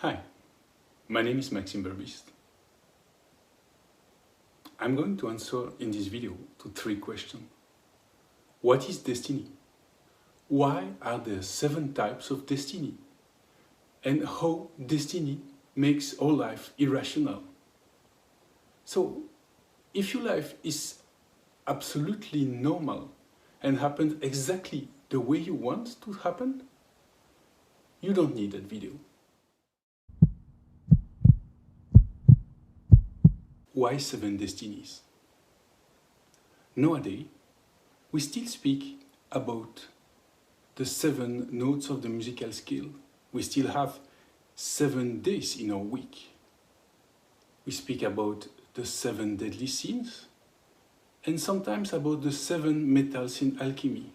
Hi, my name is Maxime Berbist. I'm going to answer in this video to 3 questions. What is destiny? Why are there 7 types of destiny? And how destiny makes our life irrational? So, if your life is absolutely normal and happens exactly the way you want to happen, you don't need that video. Why 7 destinies? Nowadays, we still speak about the 7 notes of the musical scale. We still have 7 days in our week. We speak about the 7 deadly sins and sometimes about the 7 metals in alchemy.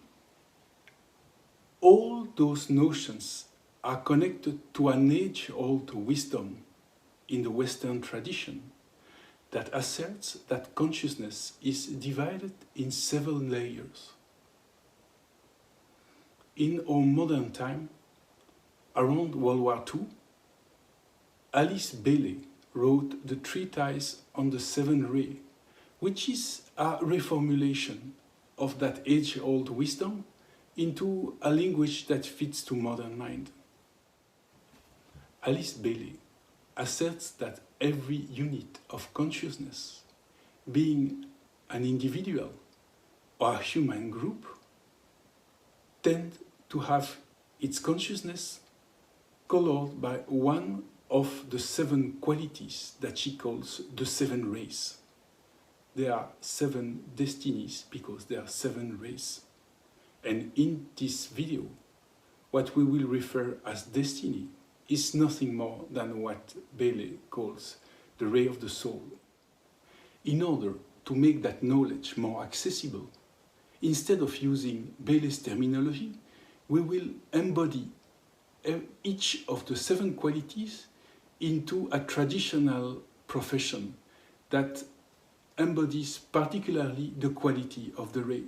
All those notions are connected to an age-old wisdom in the Western tradition that asserts that consciousness is divided in several layers. In our modern time, around World War II, Alice Bailey wrote the treatise on the 7 rays, which is a reformulation of that age-old wisdom into a language that fits to modern mind. Alice Bailey asserts that every unit of consciousness, being an individual or a human group, tend to have its consciousness colored by one of the 7 qualities that she calls the 7 rays. There are 7 destinies because there are 7 rays. And in this video, what we will refer as destiny is nothing more than what Bailey calls the ray of the soul. In order to make that knowledge more accessible, instead of using Bailey's terminology, we will embody each of the 7 qualities into a traditional profession that embodies particularly the quality of the ray.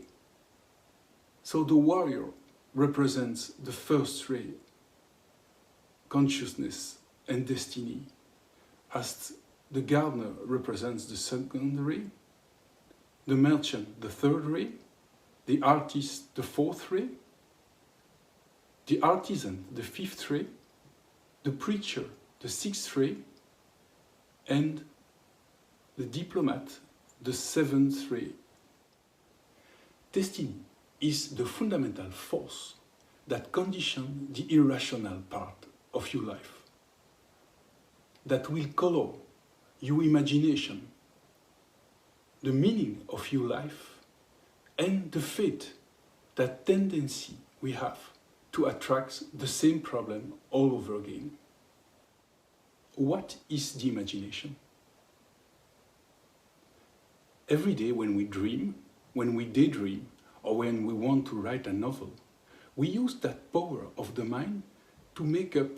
So the warrior represents the first ray, consciousness and destiny, as the gardener represents the 2nd ray, the merchant the 3rd ray, the artist the 4th ray, the artisan the 5th ray, the preacher the 6th ray, and the diplomat the 7th ray. Destiny is the fundamental force that conditions the irrational part of your life, that will color your imagination, the meaning of your life, and the fate, that tendency we have to attract the same problem all over again. What is the imagination? Every day when we dream, when we daydream, or when we want to write a novel, we use that power of the mind to make up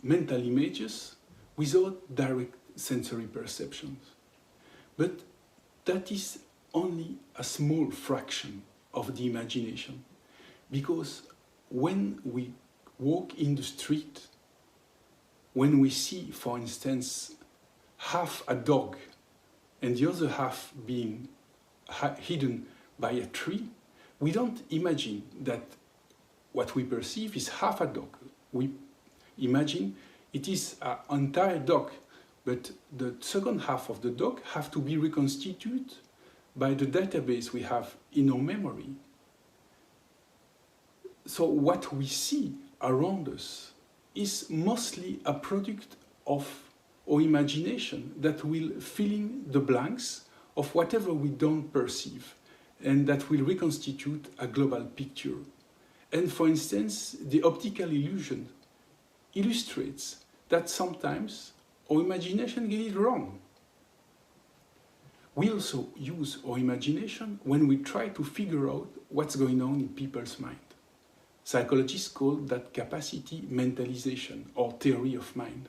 mental images without direct sensory perceptions. But that is only a small fraction of the imagination, because when we walk in the street, when we see, for instance, half a dog and the other half being hidden by a tree, we don't imagine that what we perceive is half a dog. We imagine it is an entire dog, but the second half of the dog have to be reconstituted by the database we have in our memory. So what we see around us is mostly a product of our imagination that will fill in the blanks of whatever we don't perceive, and that will reconstitute a global picture. And for instance, the optical illusion illustrates that sometimes our imagination gets it wrong. We also use our imagination when we try to figure out what's going on in people's mind. Psychologists call that capacity mentalization, or theory of mind.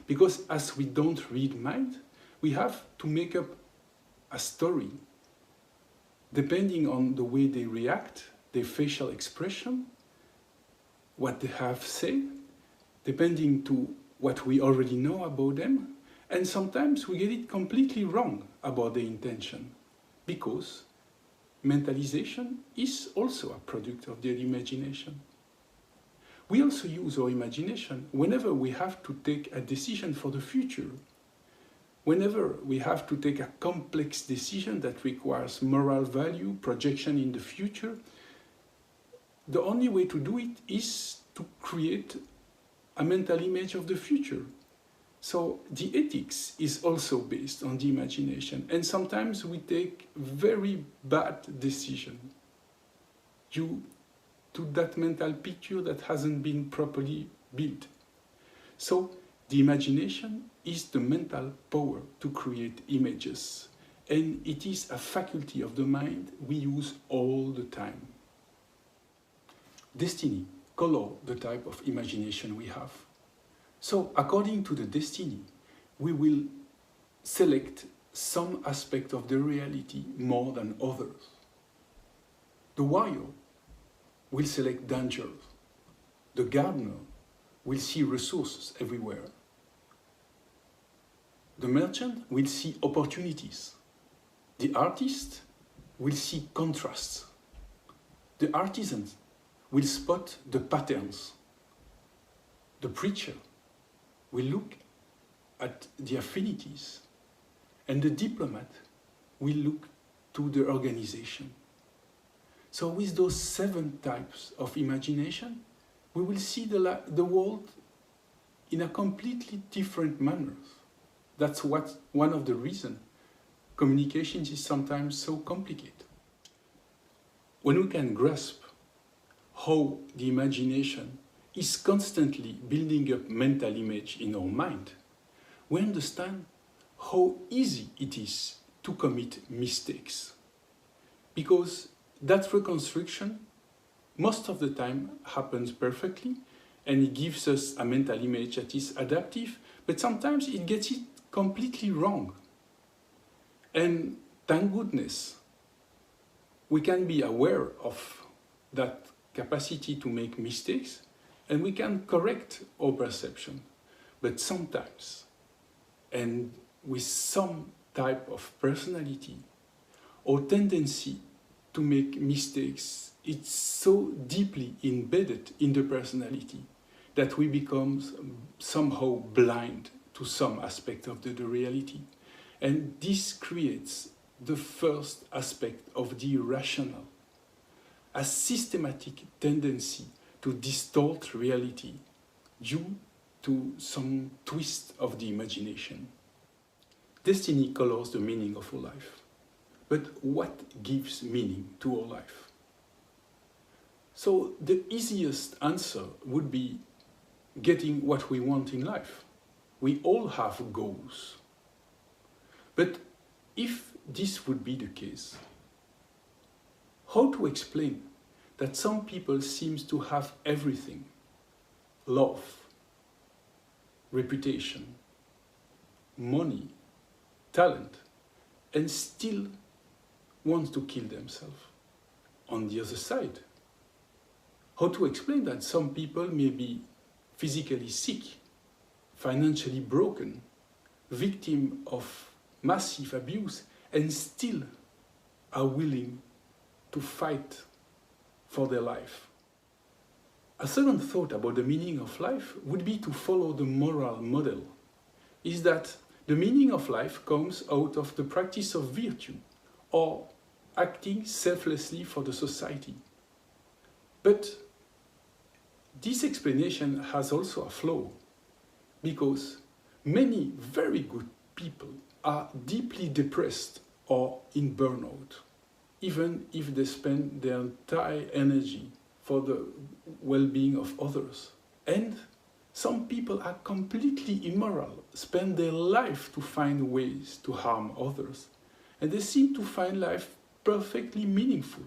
Because as we don't read mind, we have to make up a story depending on the way they react, their facial expression, what they have said, depending to what we already know about them, and sometimes we get it completely wrong about the intention, because mentalization is also a product of their imagination. We also use our imagination whenever we have to take a decision for the future, whenever we have to take a complex decision that requires moral value, projection in the future. The only way to do it is to create a mental image of the future. So the ethics is also based on the imagination, and sometimes we take very bad decisions due to that mental picture that hasn't been properly built. So the imagination is the mental power to create images, and it is a faculty of the mind we use all the time. Destiny colors the type of imagination we have. So according to the destiny, we will select some aspect of the reality more than others. The warrior will select dangers. The gardener will see resources everywhere. The merchant will see opportunities. The artist will see contrasts. The artisan will spot the patterns. The preacher will look at the affinities. And the diplomat will look to the organization. So with those 7 types of imagination, we will see the world in a completely different manner. That's one of the reasons communications is sometimes so complicated. When we can grasp how the imagination is constantly building up mental image in our mind, we understand how easy it is to commit mistakes. Because that reconstruction most of the time happens perfectly, and it gives us a mental image that is adaptive, but sometimes it gets it completely wrong. And thank goodness, we can be aware of that capacity to make mistakes, and we can correct our perception. But sometimes, and with some type of personality, our tendency to make mistakes, it's so deeply embedded in the personality that we become somehow blind to some aspect of the reality. And this creates the first aspect of the irrational, a systematic tendency to distort reality due to some twist of the imagination. Destiny colors the meaning of our life. But what gives meaning to our life? So the easiest answer would be getting what we want in life. We all have goals. But if this would be the case, how to explain that some people seem to have everything? Love, reputation, money, talent, and still want to kill themselves. On the other side, how to explain that some people may be physically sick, financially broken, victim of massive abuse, and still are willing to fight for their life? A second thought about the meaning of life would be to follow the moral model, is that the meaning of life comes out of the practice of virtue, or acting selflessly for the society. But this explanation has also a flaw, because many very good people are deeply depressed or in burnout, even if they spend their entire energy for the well-being of others. And some people are completely immoral, spend their life to find ways to harm others, and they seem to find life perfectly meaningful.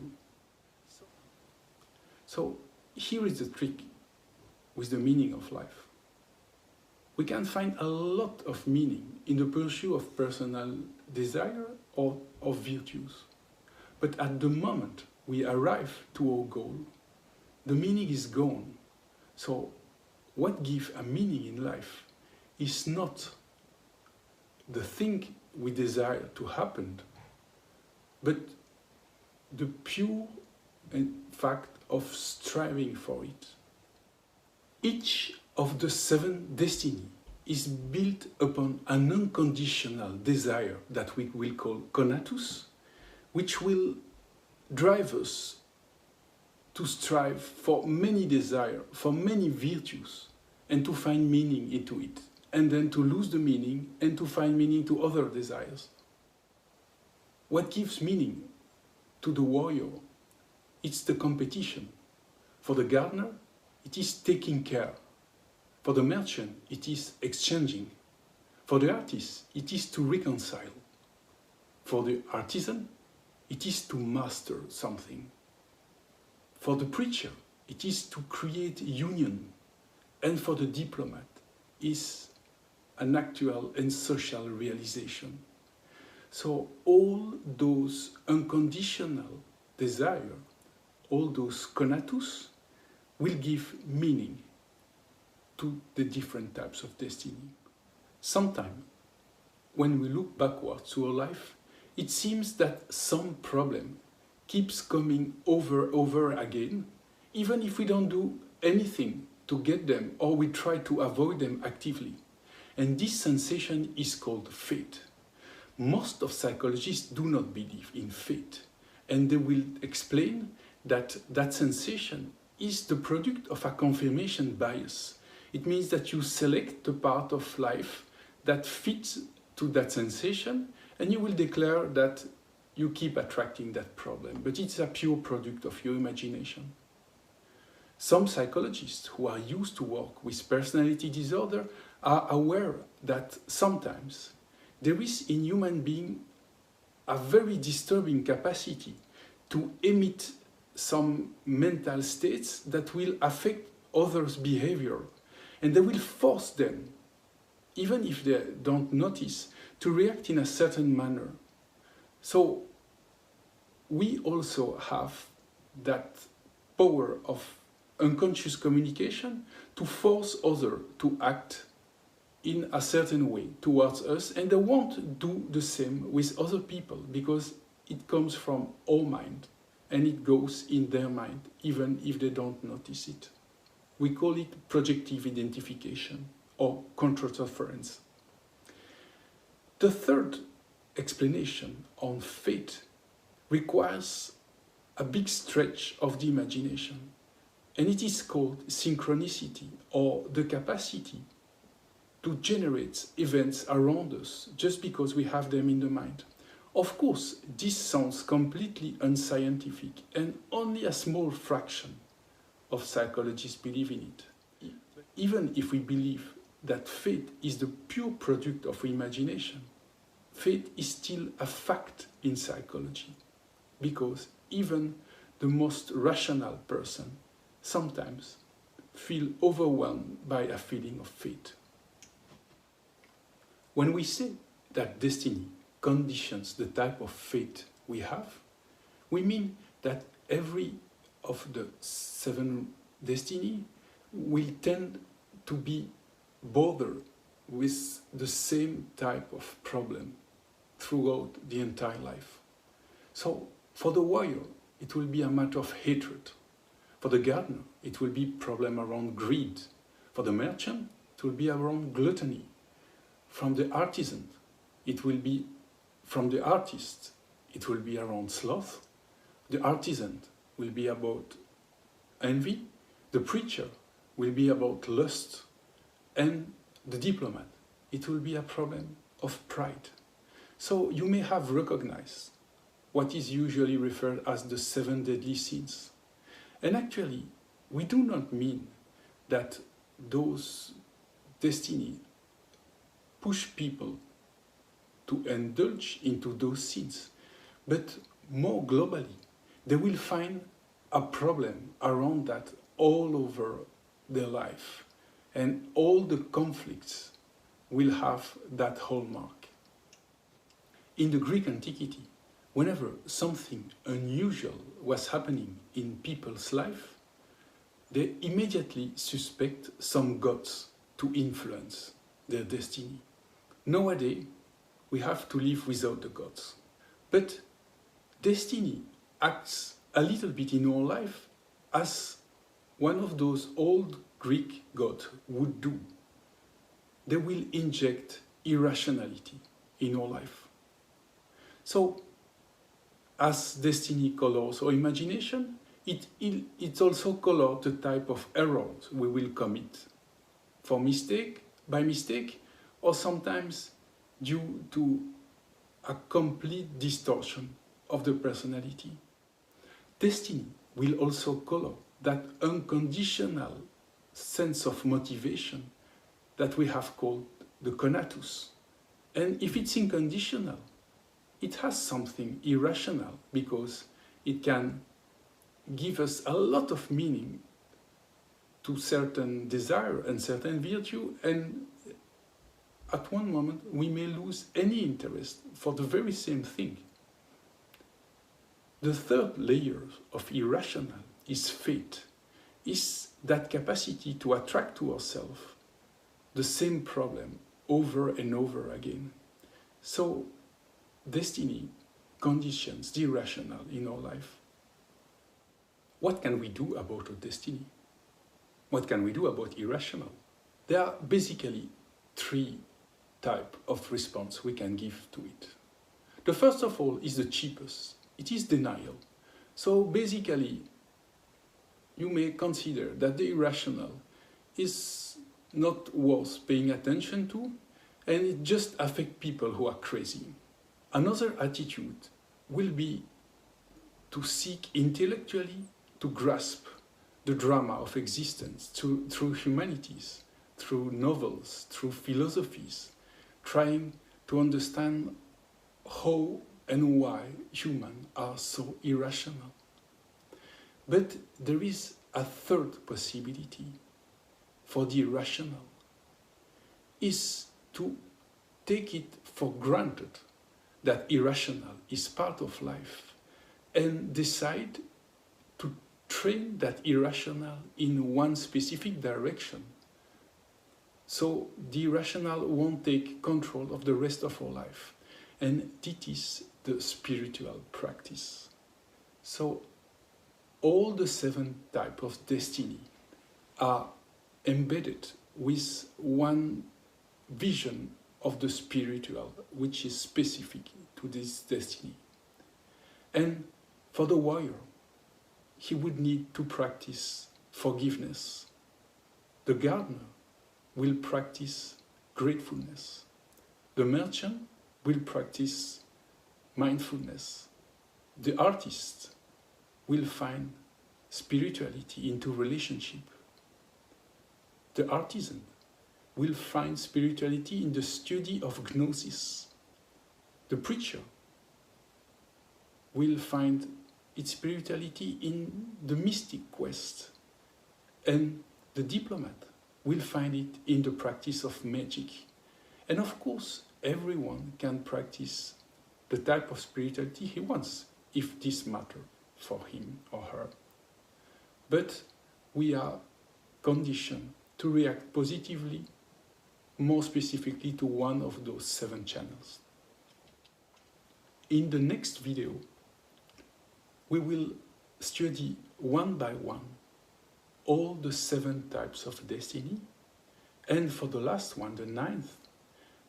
So here is the trick with the meaning of life. We can find a lot of meaning in the pursuit of personal desire or of virtues. But at the moment we arrive to our goal, the meaning is gone. So what gives a meaning in life is not the thing we desire to happen, but the pure fact of striving for it. Each of the 7 destinies is built upon an unconditional desire that we will call conatus, which will drive us to strive for many desires, for many virtues, and to find meaning into it, and then to lose the meaning and to find meaning to other desires. What gives meaning to the warrior? It's the competition. For the gardener, it is taking care. For the merchant, it is exchanging. For the artist, it is to reconcile. For the artisan, it is to master something. For the preacher, it is to create union. And for the diplomat, is an actual and social realization. So all those unconditional desires, all those conatus, will give meaning to the different types of destiny. Sometimes, when we look backwards to our life, it seems that some problem keeps coming over again, even if we don't do anything to get them or we try to avoid them actively. And this sensation is called fate. Most of psychologists do not believe in fate, and they will explain that that sensation is the product of a confirmation bias. It means that you select the part of life that fits to that sensation, and you will declare that you keep attracting that problem. But it's a pure product of your imagination. Some psychologists who are used to work with personality disorder are aware that sometimes there is in human being a very disturbing capacity to emit some mental states that will affect others' behavior, and they will force them, even if they don't notice, to react in a certain manner. So we also have that power of unconscious communication to force others to act in a certain way towards us, and they won't do the same with other people because it comes from our mind and it goes in their mind even if they don't notice it. We call it projective identification or countertransference. The third explanation on fate requires a big stretch of the imagination, and it is called synchronicity, or the capacity to generate events around us just because we have them in the mind. Of course, this sounds completely unscientific, and only a small fraction of psychologists believe in it. Even if we believe that fate is the pure product of imagination, fate is still a fact in psychology, because even the most rational person sometimes feel overwhelmed by a feeling of fate. When we say that destiny conditions the type of fate we have, we mean that every of the 7 destiny will tend to be bothered with the same type of problem throughout the entire life. So for the warrior, it will be a matter of hatred. For the gardener, it will be a problem around greed. For the merchant, it will be around gluttony. From the artisan, it will be from the artist, it will be around sloth. The artisan will be about envy. The preacher will be about lust. And the diplomat, it will be a problem of pride. So you may have recognized what is usually referred as the 7 deadly sins. And actually, we do not mean that those destinies push people to indulge into those sins. But more globally, they will find a problem around that all over their life. And all the conflicts will have that hallmark. In the Greek antiquity, whenever something unusual was happening in people's life, they immediately suspect some gods to influence their destiny. Nowadays, we have to live without the gods. But destiny acts a little bit in our life as one of those old Greek gods would do. They will inject irrationality in our life. So, as destiny colors our imagination, it also colors the type of errors we will commit by mistake, or sometimes due to a complete distortion of the personality. Destiny will also color that unconditional sense of motivation that we have called the conatus. And if it's unconditional, it has something irrational because it can give us a lot of meaning to certain desire and certain virtue, and at one moment we may lose any interest for the very same thing. The third layer of irrational is fate, is that capacity to attract to ourselves the same problem over and over again. So destiny conditions the irrational in our life. What can we do about our destiny? What can we do about irrational? There are basically three types of response we can give to it. The first of all is the cheapest. It is denial. So basically, you may consider that the irrational is not worth paying attention to, and it just affects people who are crazy. Another attitude will be to seek intellectually to grasp the drama of existence through humanities, through novels, through philosophies, trying to understand how and why humans are so irrational. But there is a third possibility for the irrational, is to take it for granted that irrational is part of life and decide to train that irrational in one specific direction. So the irrational won't take control of the rest of our life. And it is the spiritual practice. So all the 7 types of destiny are embedded with one vision of the spiritual, which is specific to this destiny. And for the warrior, he would need to practice forgiveness. The gardener will practice gratefulness. The merchant will practice mindfulness. The artist will find spirituality into relationship. The artisan will find spirituality in the study of gnosis. The preacher will find its spirituality in the mystic quest. And the diplomat will find it in the practice of magic. And of course, everyone can practice the type of spirituality he wants, if this matters for him or her. But we are conditioned to react positively, more specifically to one of those 7 channels. In the next video, we will study one by one all the 7 types of destiny, and for the last one, the 9th,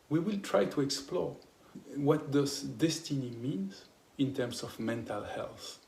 we will try to explore what does destiny mean in terms of mental health.